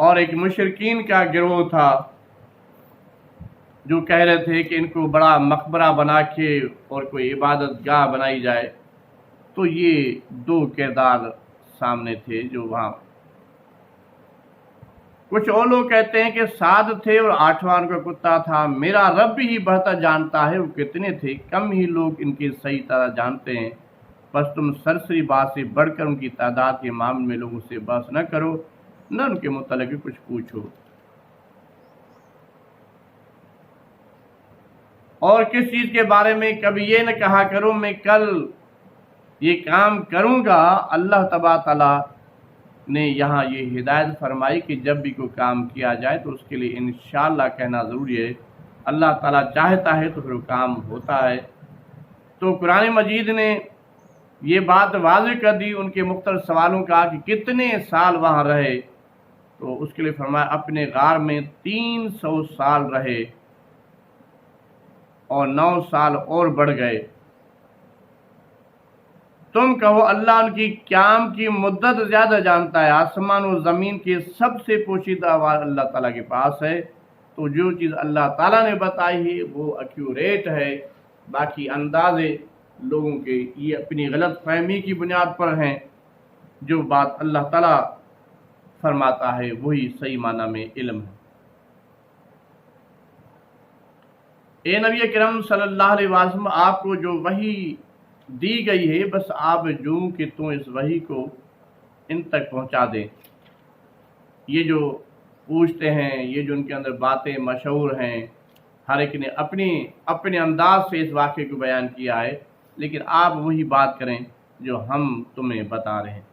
اور ایک مشرکین کا گروہ تھا جو کہہ رہے تھے کہ ان کو بڑا مقبرہ بنا کے اور کوئی عبادت گاہ بنائی جائے۔ تو یہ دو کردار سامنے تھے جو وہاں، کچھ اور لوگ کہتے ہیں کہ 7 تھے اور 8واں کا کتا تھا۔ میرا رب ہی بہتر جانتا ہے وہ کتنے تھے، کم ہی لوگ ان کی صحیح طرح جانتے ہیں۔ بس تم سرسری بات سے بڑھ کر ان کی تعداد کے معاملے میں لوگوں سے بحث نہ کرو، نہ ان کے متعلق کچھ پوچھو۔ اور کس چیز کے بارے میں کبھی یہ نہ کہا کرو میں کل یہ کام کروں گا۔ اللہ تبارک تعالیٰ نے یہاں یہ ہدایت فرمائی کہ جب بھی کوئی کام کیا جائے تو اس کے لیے انشاءاللہ کہنا ضروری ہے۔ اللہ تعالیٰ چاہتا ہے تو پھر وہ کام ہوتا ہے۔ تو قرآن مجید نے یہ بات واضح کر دی ان کے مختلف سوالوں کا کہ کتنے سال وہاں رہے، تو اس کے لیے فرمایا اپنے غار میں 300 سال رہے اور 9 سال اور بڑھ گئے۔ تم کہو اللہ ان کی قیام کی مدت زیادہ جانتا ہے، آسمان و زمین کے سب سے پوشیدہ احوال اللہ تعالیٰ کے پاس ہے۔ تو جو چیز اللہ تعالیٰ نے بتائی ہے وہ ایکوریٹ ہے، باقی اندازے لوگوں کے یہ اپنی غلط فہمی کی بنیاد پر ہیں۔ جو بات اللہ تعالیٰ فرماتا ہے وہی صحیح معنی میں علم ہے۔ اے نبی کرم صلی اللہ علیہ وسلم، آپ کو جو وحی دی گئی ہے بس آپ جو کہ تم اس وحی کو ان تک پہنچا دیں۔ یہ جو پوچھتے ہیں، یہ جو ان کے اندر باتیں مشہور ہیں، ہر ایک نے اپنے انداز سے اس واقعے کو بیان کیا ہے، لیکن آپ وہی بات کریں جو ہم تمہیں بتا رہے ہیں،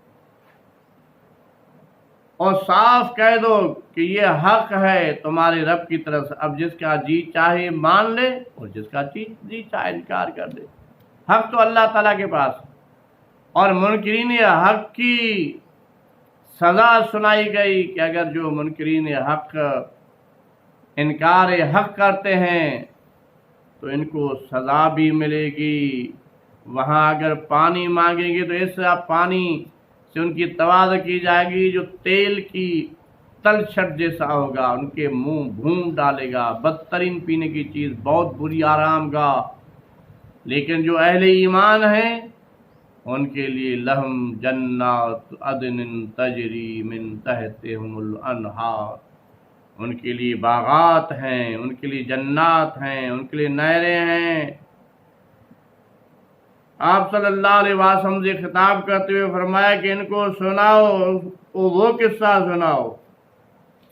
اور صاف کہہ دو کہ یہ حق ہے تمہارے رب کی طرف سے۔ اب جس کا جی چاہے مان لے اور جس کا جی چاہے انکار کر دے، حق تو اللہ تعالیٰ کے پاس۔ اور منکرین حق کی سزا سنائی گئی کہ اگر جو منکرین حق انکار حق کرتے ہیں تو ان کو سزا بھی ملے گی۔ وہاں اگر پانی مانگیں گے تو ایسا پانی سے ان کی تواضع کی جائے گی جو تیل کی تلچھٹ جیسا ہوگا، ان کے منہ بھون ڈالے گا، بدترین پینے کی چیز، بہت بری آرام گاہ۔ لیکن جو اہل ایمان ہیں ان کے لیے لہم جنات عدن تجری من تحتہم الانہار، ان کے لیے باغات ہیں، ان کے لیے جنات ہیں، ان کے لیے نہریں ہیں۔ آپ صلی اللہ علیہ وسلم سے خطاب کرتے ہوئے فرمایا کہ ان کو سناؤ، وہ قصہ سناؤ،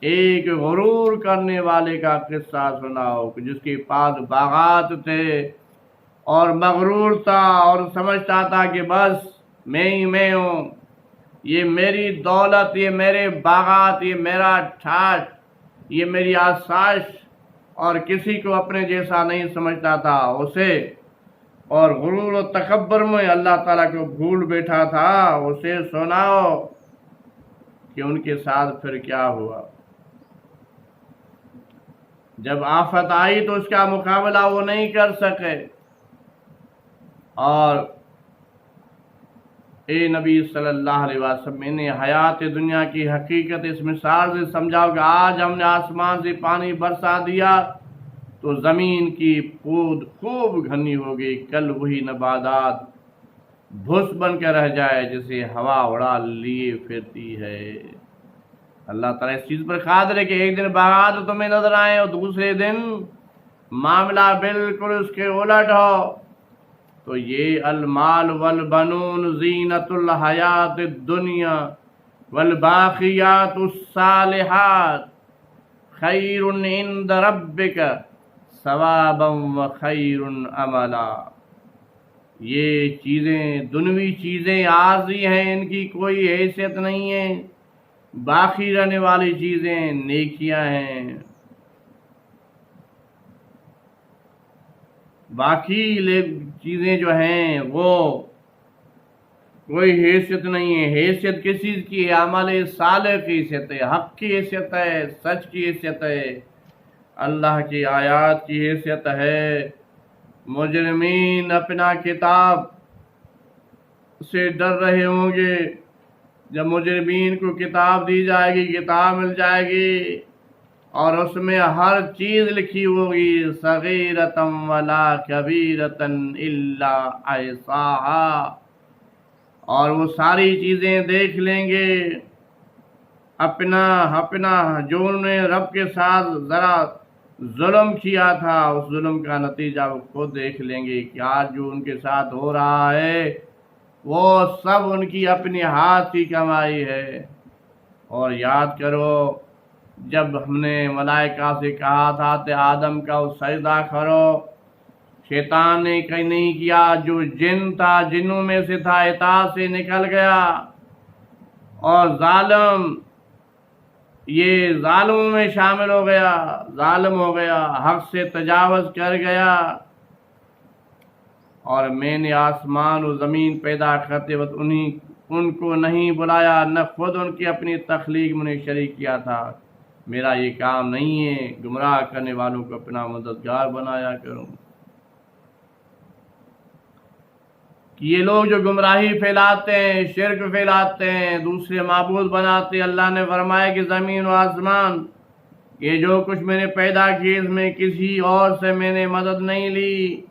ایک غرور کرنے والے کا قصہ سناؤ کہ جس کے پاس باغات تھے اور مغرور تھا اور سمجھتا تھا کہ بس میں ہی میں ہوں، یہ میری دولت، یہ میرے باغات، یہ میرا ٹھاٹ، یہ میری آسائش، اور کسی کو اپنے جیسا نہیں سمجھتا تھا اسے، اور غرور و تکبر میں اللہ تعالیٰ کو بھول بیٹھا تھا۔ اسے سناؤ کہ ان کے ساتھ پھر کیا ہوا۔ جب آفت آئی تو اس کا مقابلہ وہ نہیں کر سکے، اور اے نبی صلی اللہ علیہ وسلم، میں نے حیات دنیا کی حقیقت اس مثال سے سمجھاؤ کہ آج ہم نے آسمان سے پانی برسا دیا تو زمین کی پود خوب گھنی ہو گئی، کل وہی نباتات بھس بن کے رہ جائے جسے ہوا اڑا لیے پھرتی ہے۔ اللہ تعالیٰ اس چیز پر قادر ہے کہ ایک دن باغات تمہیں نظر آئیں اور دوسرے دن معاملہ بالکل اس کے الٹ ہو۔ تو یہ المال والبنون زینت الحیات الدنیا والباقیات الصالحات خیر عند ربک ثوابا وخیر عملا۔ یہ چیزیں دنوی چیزیں عارضی ہیں، ان کی کوئی حیثیت نہیں ہے، باقی رہنے والی چیزیں نیکیاں ہیں۔ باقی چیزیں جو ہیں وہ کوئی حیثیت نہیں ہے۔ حیثیت کس چیز کی ہے؟ عمل صالح کی حیثیت ہے، حق کی حیثیت ہے، سچ کی حیثیت ہے، اللہ کی آیات کی حیثیت ہے۔ مجرمین اپنا کتاب سے ڈر رہے ہوں گے جب مجرمین کو کتاب دی جائے گی، کتاب مل جائے گی اور اس میں ہر چیز لکھی ہوگی، صغیرۃ ولا کبیرۃ الا احصاها، اور وہ ساری چیزیں دیکھ لیں گے، اپنا جو انہوں نے رب کے ساتھ ذرا ظلم کیا تھا اس ظلم کا نتیجہ وہ خود دیکھ لیں گے کہ آج جو ان کے ساتھ ہو رہا ہے وہ سب ان کی اپنی ہاتھ کی کمائی ہے۔ اور یاد کرو جب ہم نے ملائکہ سے کہا تھا کہ آدم کا سجدہ کرو، شیطان نے کہیں نہیں کیا، جو جن تھا جنوں میں سے تھا اطاعت سے نکل گیا، اور ظالم یہ ظالموں میں شامل ہو گیا، ظالم ہو گیا، حق سے تجاوز کر گیا۔ اور میں نے آسمان و زمین پیدا کرتے وقت ان کو نہیں بلایا، نہ خود ان کی اپنی تخلیق میں نے شریک کیا تھا۔ میرا یہ کام نہیں ہے گمراہ کرنے والوں کو اپنا مددگار بنایا کروں۔ کہ یہ لوگ جو گمراہی پھیلاتے ہیں، شرک پھیلاتے ہیں، دوسرے معبود بناتے ہیں، اللہ نے فرمایا کہ زمین و آسمان یہ جو کچھ میں نے پیدا کی اس میں کسی اور سے میں نے مدد نہیں لی،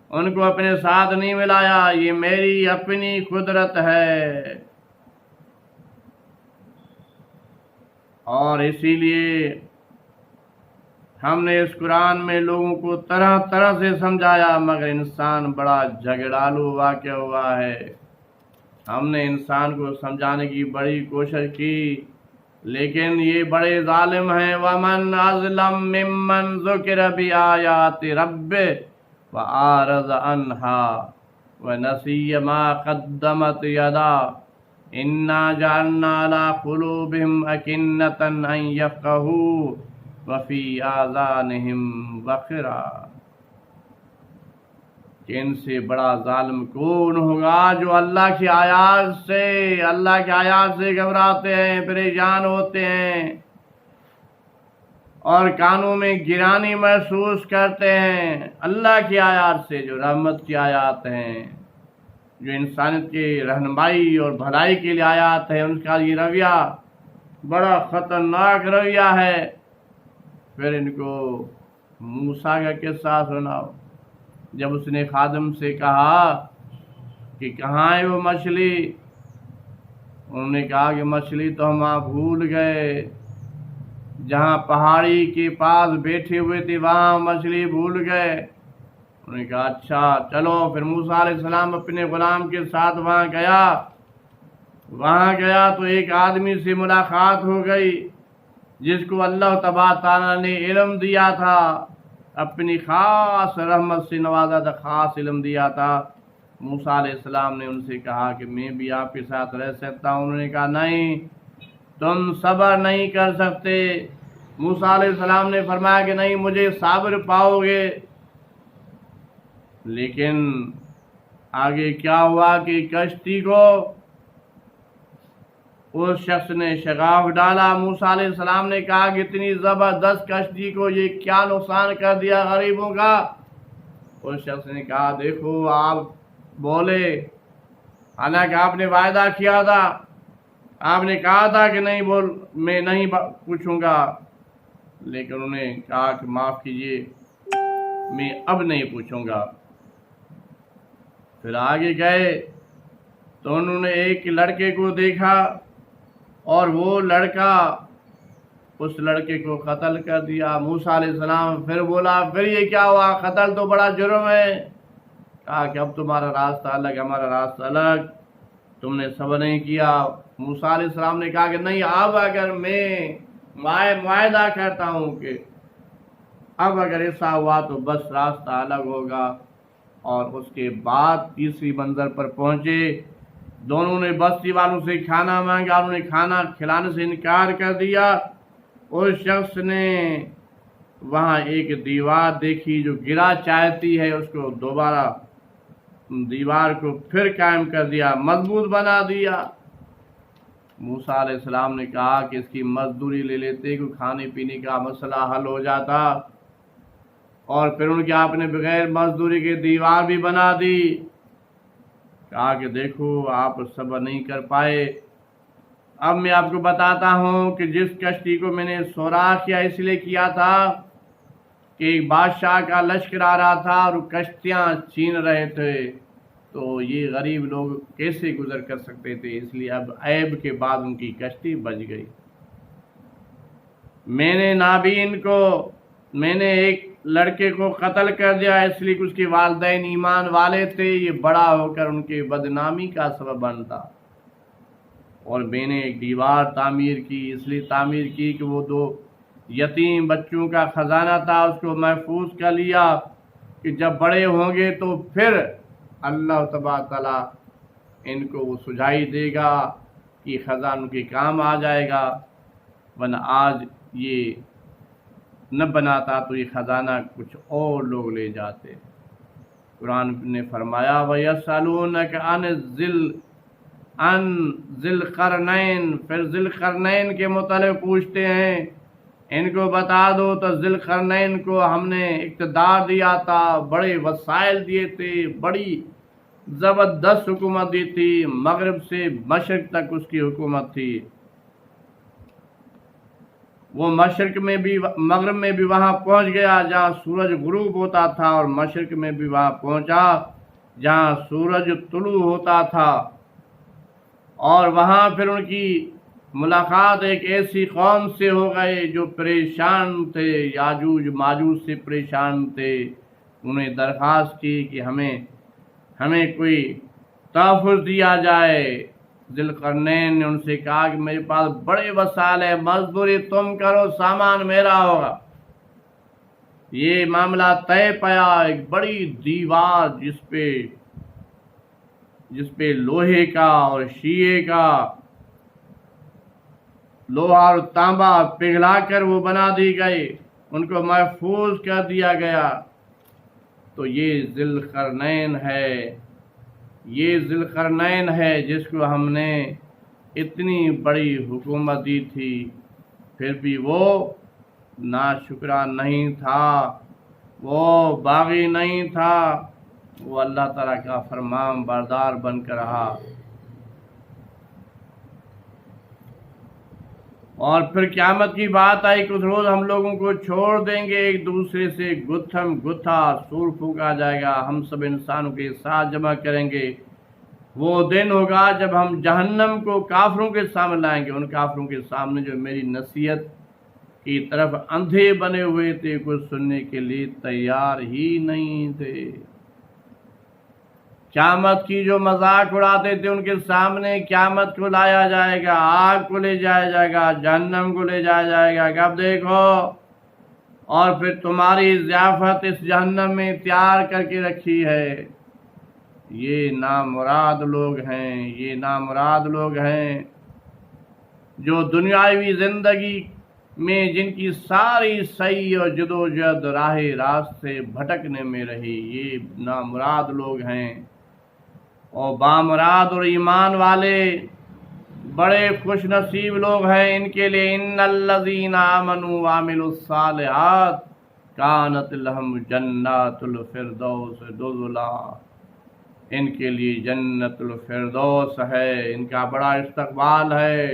ان کو اپنے ساتھ نہیں ملایا، یہ میری اپنی قدرت ہے۔ اور اسی لیے ہم نے اس قرآن میں لوگوں کو طرح طرح سے سمجھایا، مگر انسان بڑا جھگڑالو واقع ہوا ہے۔ ہم نے انسان کو سمجھانے کی بڑی کوشش کی لیکن یہ بڑے ظالم ہیں۔ وَمَنْ أَظْلَمُ مِمَّنْ ذُكِرَ بِآيَاتِ رَبِّهِ وَأَعْرَضَ عَنْهَا وَنَسِيَ مَا قَدَّمَتْ يَدَاهُ إِنَّا جَعَلْنَا عَلَىٰ قُلُوبِهِمْ أَكِنَّةً أَن يَفْقَهُوهُ وفی آذانہم وقرا، کہ ان سے بڑا ظالم کون ہوگا جو اللہ کی آیات سے گھبراتے ہیں، پریشان ہوتے ہیں اور کانوں میں گرانی محسوس کرتے ہیں اللہ کی آیات سے، جو رحمت کی آیات ہیں، جو انسانیت کی رہنمائی اور بھلائی کے لیے آیات ہیں۔ ان کا یہ رویہ بڑا خطرناک رویہ ہے۔ پھر ان کو موسیٰ کا قصہ سناؤ، جب اس نے خادم سے کہا کہ کہاں ہے وہ مچھلی، انہوں نے کہا کہ مچھلی تو ہم وہاں بھول گئے، جہاں پہاڑی کے پاس بیٹھے ہوئے تھے وہاں مچھلی بھول گئے۔ انہوں نے کہا اچھا چلو۔ پھر موسیٰ علیہ السلام اپنے غلام کے ساتھ وہاں گیا تو ایک آدمی سے ملاقات ہو گئی جس کو اللہ تبارک تعالیٰ نے علم دیا تھا، اپنی خاص رحمت سے نوازا تھا، خاص علم دیا تھا۔ موسیٰ علیہ السلام نے ان سے کہا کہ میں بھی آپ کے ساتھ رہ سکتا ہوں۔ انہوں نے کہا نہیں، تم صبر نہیں کر سکتے۔ موسیٰ علیہ السلام نے فرمایا کہ نہیں، مجھے صبر پاؤ گے۔ لیکن آگے کیا ہوا کہ کشتی کو اس شخص نے شگاف ڈالا۔ موسیٰ علیہ السلام نے کہا کہ اتنی زبردست کشتی کو یہ کیا نقصان کر دیا غریبوں کا۔ اس شخص نے کہا دیکھو آپ بولے، حالانکہ آپ نے وعدہ کیا تھا، آپ نے کہا تھا کہ نہیں میں نہیں پوچھوں گا، لیکن انہوں نے کہا کہ معاف کیجیے میں اب نہیں پوچھوں گا۔ پھر آگے گئے تو انہوں نے ایک لڑکے کو دیکھا اور وہ لڑکا اس لڑکے کو قتل کر دیا۔ موسیٰ علیہ السلام پھر بولا پھر یہ کیا ہوا، قتل تو بڑا جرم ہے۔ کہا کہ اب تمہارا راستہ الگ، ہمارا راستہ الگ، تم نے صبر نہیں کیا۔ موسیٰ علیہ السلام نے کہا کہ نہیں، اب اگر میں معاہدہ کرتا ہوں کہ اب اگر ایسا ہوا تو بس راستہ الگ ہوگا۔ اور اس کے بعد تیسری منزل پر پہنچے، دونوں نے بستی والوں سے کھانا مانگا، انہوں نے کھانا کھلانے سے انکار کر دیا۔ اس شخص نے وہاں ایک دیوار دیکھی جو گرا چاہتی ہے، اس کو دوبارہ دیوار کو پھر قائم کر دیا، مضبوط بنا دیا۔ موسیٰ علیہ السلام نے کہا کہ اس کی مزدوری لے لیتے کہ کھانے پینے کا مسئلہ حل ہو جاتا، اور پھر ان کے آپ نے بغیر مزدوری کے دیوار بھی بنا دی۔ کہا کہ دیکھو آپ صبر نہیں کر پائے، اب میں آپ کو بتاتا ہوں کہ جس کشتی کو میں نے سوراخ کیا اس لیے کیا تھا کہ ایک بادشاہ کا لشکر آ رہا تھا اور کشتیاں چھین رہے تھے، تو یہ غریب لوگ کیسے گزر کر سکتے تھے، اس لیے اب عیب کے بعد ان کی کشتی بچ گئی۔ میں نے نابین کو، میں نے ایک لڑکے کو قتل کر دیا اس لیے کہ اس کے والدین ایمان والے تھے، یہ بڑا ہو کر ان کے بدنامی کا سبب بنتا۔ اور میں نے ایک دیوار تعمیر کی، اس لیے تعمیر کی کہ وہ 2 یتیم بچوں کا خزانہ تھا، اس کو محفوظ کر لیا کہ جب بڑے ہوں گے تو پھر اللہ تبارک تعالیٰ ان کو وہ سجائی دے گا کہ خزانوں کے کام آ جائے گا، ورنہ آج یہ نہ بناتا تو یہ خزانہ کچھ اور لوگ لے جاتے۔ قرآن نے فرمایا وَيَسْأَلُونَكَ عن ذی القرنین، پھر ذی القرنین کے متعلق پوچھتے ہیں، ان کو بتا دو تو ذی القرنین کو ہم نے اقتدار دیا تھا، بڑے وسائل دیے تھے، بڑی زبردست حکومت دی تھی، مغرب سے مشرق تک اس کی حکومت تھی۔ وہ مشرق میں بھی مغرب میں بھی وہاں پہنچ گیا جہاں سورج غروب ہوتا تھا، اور مشرق میں بھی وہاں پہنچا جہاں سورج طلوع ہوتا تھا۔ اور وہاں پھر ان کی ملاقات ایک ایسی قوم سے ہو گئے جو پریشان تھے، یاجوج ماجوج سے پریشان تھے۔ انہیں درخواست کی کہ ہمیں کوئی تحفظ دیا جائے۔ ذی القرنین نے ان سے کہا کہ میرے پاس بڑے وسائل ہیں، مزدوری تم کرو، سامان میرا ہوگا۔ یہ معاملہ طے پایا، ایک بڑی دیوار جس پہ لوہے کا اور شیشے کا، لوہا اور تانبا پگھلا کر وہ بنا دی گئی، ان کو محفوظ کر دیا گیا۔ تو یہ ذی القرنین ہے، یہ ذی القرنین ہے جس کو ہم نے اتنی بڑی حکومت دی تھی، پھر بھی وہ ناشکرا نہیں تھا، وہ باغی نہیں تھا، وہ اللہ تعالیٰ کا فرمان بردار بن کر رہا۔ اور پھر قیامت کی بات آئی کہ اس روز ہم لوگوں کو چھوڑ دیں گے، ایک دوسرے سے گتھم گتھا، سور پھونکا جائے گا، ہم سب انسانوں کے ساتھ جمع کریں گے۔ وہ دن ہوگا جب ہم جہنم کو کافروں کے سامنے لائیں گے، ان کافروں کے سامنے جو میری نصیحت کی طرف اندھے بنے ہوئے تھے، کچھ سننے کے لیے تیار ہی نہیں تھے۔ قیامت کی جو مذاق اڑاتے تھے ان کے سامنے قیامت کو لایا جائے گا، آگ کو لے جایا جائے گا، جہنم کو لے جایا جائے گا کہ اب دیکھو، اور پھر تمہاری ضیافت اس جہنم میں تیار کر کے رکھی ہے۔ یہ نامراد لوگ ہیں، یہ نامراد لوگ ہیں جو دنیاوی زندگی میں جن کی ساری سعی اور جدوجہد راہ راست سے بھٹکنے میں رہی، یہ نامراد لوگ ہیں۔ اور بامراد اور ایمان والے بڑے خوش نصیب لوگ ہیں، ان کے لیے ان الذین آمنوا وعملوا الصالحات کانت لہم جنات الفردوس نزلا، ان کے لیے جنت الفردوس ہے، ان کا بڑا استقبال ہے،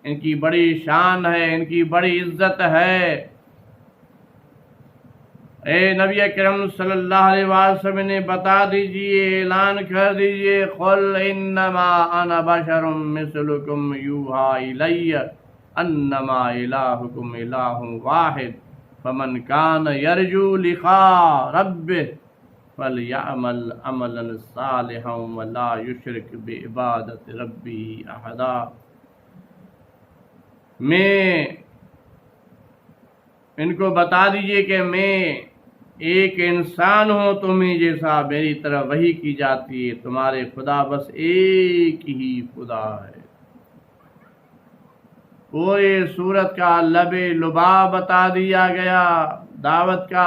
ان کی بڑی شان ہے، ان کی بڑی عزت ہے۔ اے نبی اکرم صلی اللہ علیہ وسلم نے بتا دیجئے، اعلان کر دیجئے، قل انما انا بشر مثلکم یوحی الی انما الہکم الہ واحد فمن کان یرجو لقاء ربہ فلیعمل عملا صالحا ولا یشرک بعبادۃ ربہ احدا۔ میں ان کو بتا دیجئے کہ میں ایک انسان ہوں تمہیں جیسا، میری طرف وحی کی جاتی ہے، تمہارے خدا بس ایک ہی خدا ہے۔ پورے سورت کا لب لباب بتا دیا گیا، دعوت کا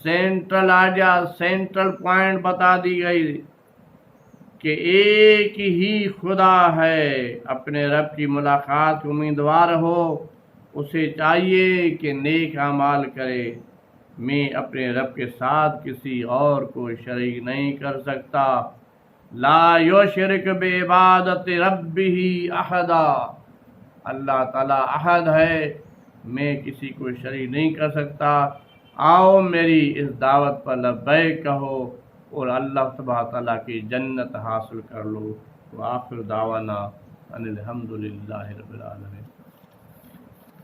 سینٹرل آئیڈیا، سینٹرل پوائنٹ بتا دی گئی کہ ایک ہی خدا ہے۔ اپنے رب کی ملاقات امیدوار ہو، اسے چاہیے کہ نیک اعمال کرے۔ میں اپنے رب کے ساتھ کسی اور کو شریک نہیں کر سکتا، لا یشرک بعبادت ربہ احدا، اللہ تعالیٰ احد ہے، میں کسی کو شریک نہیں کر سکتا، آؤ میری اس دعوت پر لبیک کہو اور اللہ تبارک تعالیٰ کی جنت حاصل کر لو۔ وآخر دعوانا ان الحمد للہ رب العالمین۔